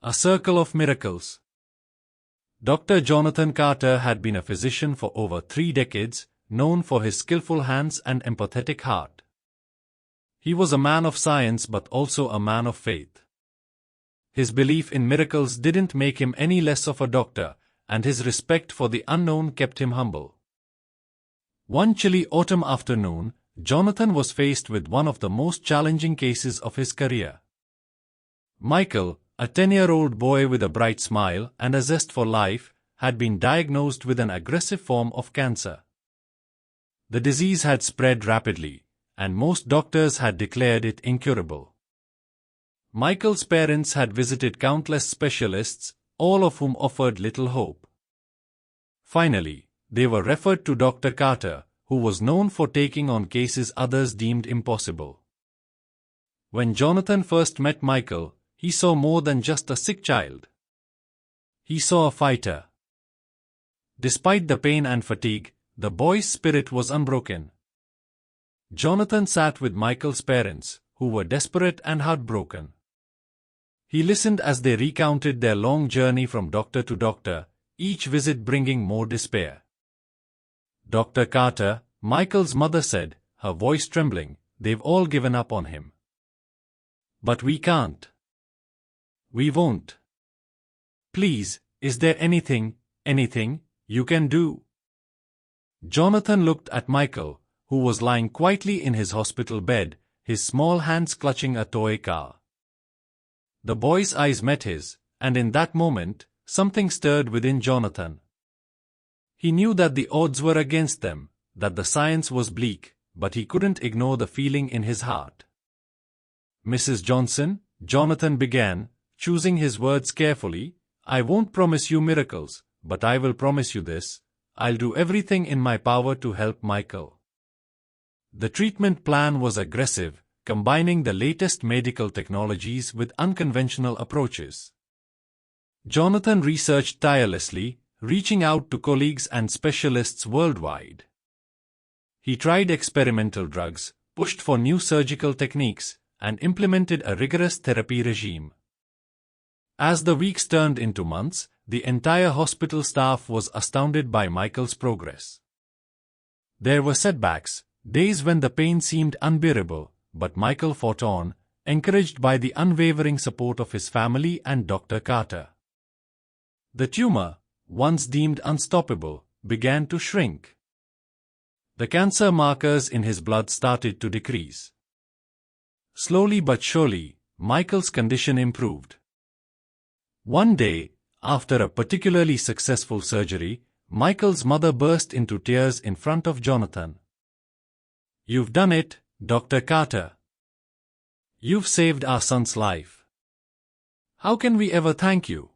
A circle of miracles. Dr. Jonathan Carter had been a physician for over 3 decades, known for his skillful hands and empathetic heart. He was a man of science but also a man of faith. His belief in miracles didn't make him any less of a doctor, and his respect for the unknown kept him humble. One chilly autumn afternoon, Jonathan was faced with one of the most challenging cases of his career. Michael, a 10-year-old boy with a bright smile and a zest for life, had been diagnosed with an aggressive form of cancer. The disease had spread rapidly, and most doctors had declared it incurable. Michael's parents had visited countless specialists, all of whom offered little hope. Finally, they were referred to Dr. Carter, who was known for taking on cases others deemed impossible. When Jonathan first met Michael, he saw more than just a sick child. He saw a fighter. Despite the pain and fatigue, the boy's spirit was unbroken. Jonathan sat with Michael's parents, who were desperate and heartbroken. He listened as they recounted their long journey from doctor to doctor, each visit bringing more despair. Dr. Carter, Michael's mother said, her voice trembling, "They've all given up on him. But we can't. We won't. Please, is there anything you can do?" Jonathan looked at Michael, who was lying quietly in his hospital bed, his small hands clutching a toy car. The boy's eyes met his, and in that moment, something stirred within Jonathan. He knew that the odds were against them, that the science was bleak, but he couldn't ignore the feeling in his heart. "Mrs. Johnson," Jonathan began, choosing his words carefully, "I won't promise you miracles, but I will promise you this: I'll do everything in my power to help Michael." The treatment plan was aggressive, combining the latest medical technologies with unconventional approaches. Jonathan researched tirelessly, reaching out to colleagues and specialists worldwide. He tried experimental drugs, pushed for new surgical techniques, and implemented a rigorous therapy regime. As the weeks turned into months, the entire hospital staff was astounded by Michael's progress. There were setbacks, days when the pain seemed unbearable, but Michael fought on, encouraged by the unwavering support of his family and Dr. Carter. The tumor, once deemed unstoppable, began to shrink. The cancer markers in his blood started to decrease. Slowly but surely, Michael's condition improved. One day, after a particularly successful surgery, Michael's mother burst into tears in front of Jonathan. "You've done it, Dr. Carter. You've saved our son's life. How can we ever thank you?"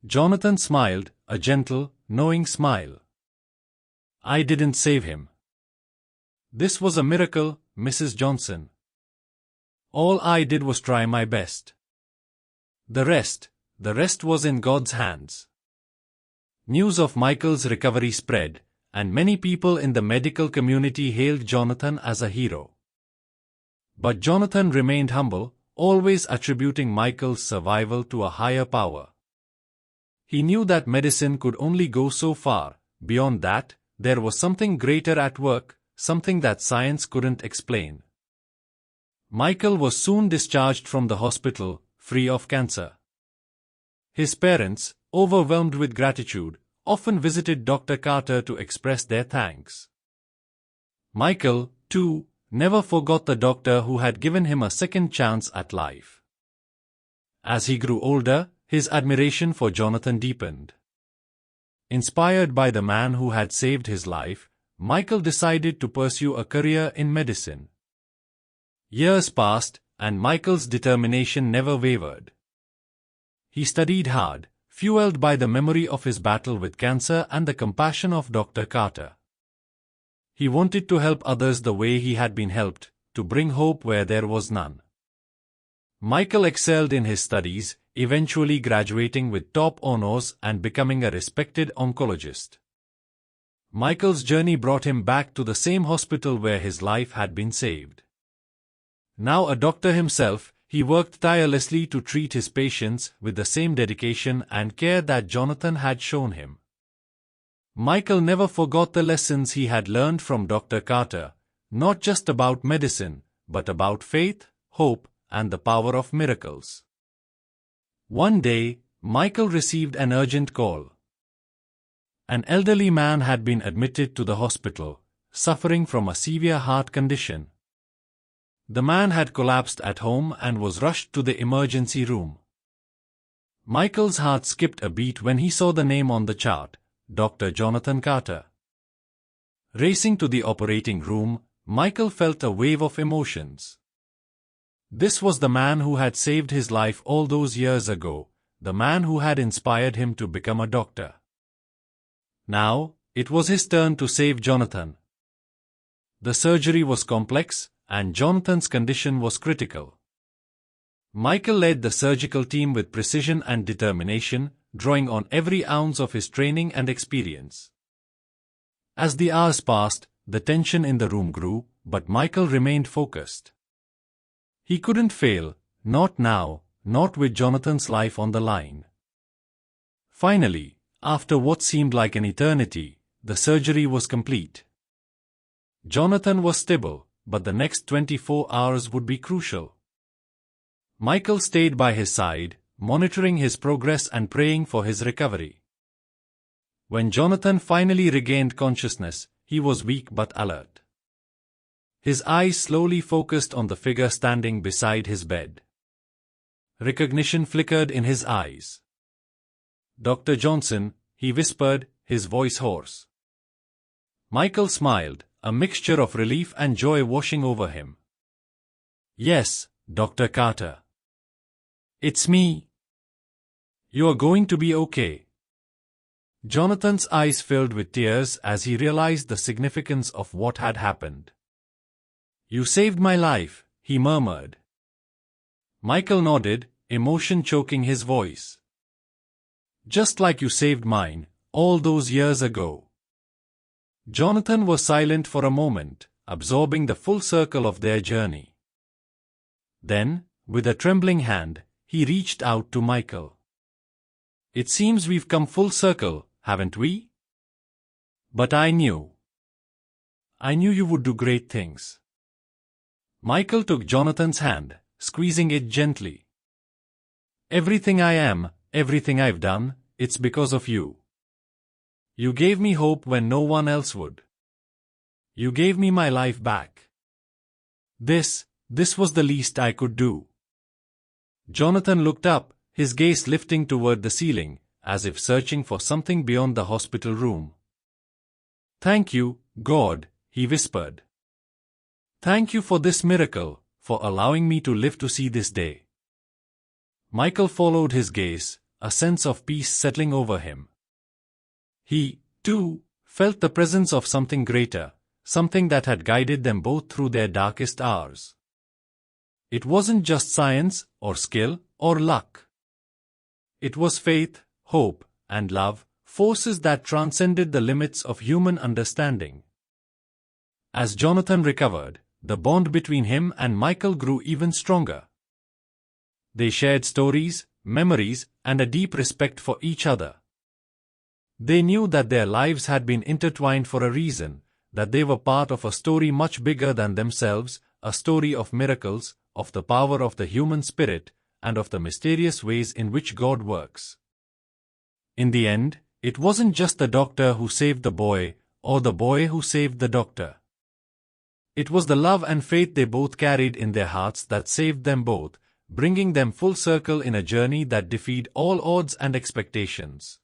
Jonathan smiled, a gentle, knowing smile. "I didn't save him. This was a miracle, Mrs. Johnson. All I did was try my best. The rest was in God's hands." News of Michael's recovery spread, and many people in the medical community hailed Jonathan as a hero. But Jonathan remained humble, always attributing Michael's survival to a higher power. He knew that medicine could only go so far; beyond that, there was something greater at work, something that science couldn't explain. Michael was soon discharged from the hospital, free of cancer. His parents, overwhelmed with gratitude, often visited Dr. Carter to express their thanks. Michael, too, never forgot the doctor who had given him a second chance at life. As he grew older, his admiration for Jonathan deepened. Inspired by the man who had saved his life, Michael decided to pursue a career in medicine. Years passed, and Michael's determination never wavered. He studied hard, fueled by the memory of his battle with cancer and the compassion of Dr. Carter. He wanted to help others the way he had been helped, to bring hope where there was none. Michael excelled in his studies, eventually graduating with top honors and becoming a respected oncologist. Michael's journey brought him back to the same hospital where his life had been saved. Now a doctor himself, he worked tirelessly to treat his patients with the same dedication and care that Jonathan had shown him. Michael never forgot the lessons he had learned from Dr. Carter, not just about medicine, but about faith, hope, and the power of miracles. One day, Michael received an urgent call. An elderly man had been admitted to the hospital, suffering from a severe heart condition. The man had collapsed at home and was rushed to the emergency room. Michael's heart skipped a beat when he saw the name on the chart, Dr. Jonathan Carter. Racing to the operating room, Michael felt a wave of emotions. This was the man who had saved his life all those years ago, the man who had inspired him to become a doctor. Now, it was his turn to save Jonathan. The surgery was complex, and Jonathan's condition was critical. Michael led the surgical team with precision and determination, drawing on every ounce of his training and experience. As the hours passed, the tension in the room grew, but Michael remained focused. He couldn't fail, not now, not with Jonathan's life on the line. Finally, after what seemed like an eternity, the surgery was complete. Jonathan was stable, but the next 24 hours would be crucial. Michael stayed by his side, monitoring his progress and praying for his recovery. When Jonathan finally regained consciousness, he was weak but alert. His eyes slowly focused on the figure standing beside his bed. Recognition flickered in his eyes. "Dr. Johnson," he whispered, his voice hoarse. Michael smiled, a mixture of relief and joy washing over him. "Yes, Dr. Carter. It's me. You're going to be okay." Jonathan's eyes filled with tears as he realized the significance of what had happened. "You saved my life," he murmured. Michael nodded, emotion choking his voice. "Just like you saved mine, all those years ago." Jonathan was silent for a moment, absorbing the full circle of their journey. Then, with a trembling hand, he reached out to Michael. "It seems we've come full circle, haven't we? But I knew you would do great things." Michael took Jonathan's hand, squeezing it gently. "Everything I am, everything I've done, it's because of you. You gave me hope when no one else would. You gave me my life back. This was the least I could do." Jonathan looked up, his gaze lifting toward the ceiling, as if searching for something beyond the hospital room. "Thank you, God," he whispered. "Thank you for this miracle, for allowing me to live to see this day." Michael followed his gaze, a sense of peace settling over him. He, too, felt the presence of something greater, something that had guided them both through their darkest hours. It wasn't just science, or skill, or luck. It was faith, hope, and love, forces that transcended the limits of human understanding. As Jonathan recovered, the bond between him and Michael grew even stronger. They shared stories, memories, and a deep respect for each other. They knew that their lives had been intertwined for a reason, that they were part of a story much bigger than themselves, a story of miracles, of the power of the human spirit, and of the mysterious ways in which God works. In the end, it wasn't just the doctor who saved the boy, or the boy who saved the doctor. It was the love and faith they both carried in their hearts that saved them both, bringing them full circle in a journey that defied all odds and expectations.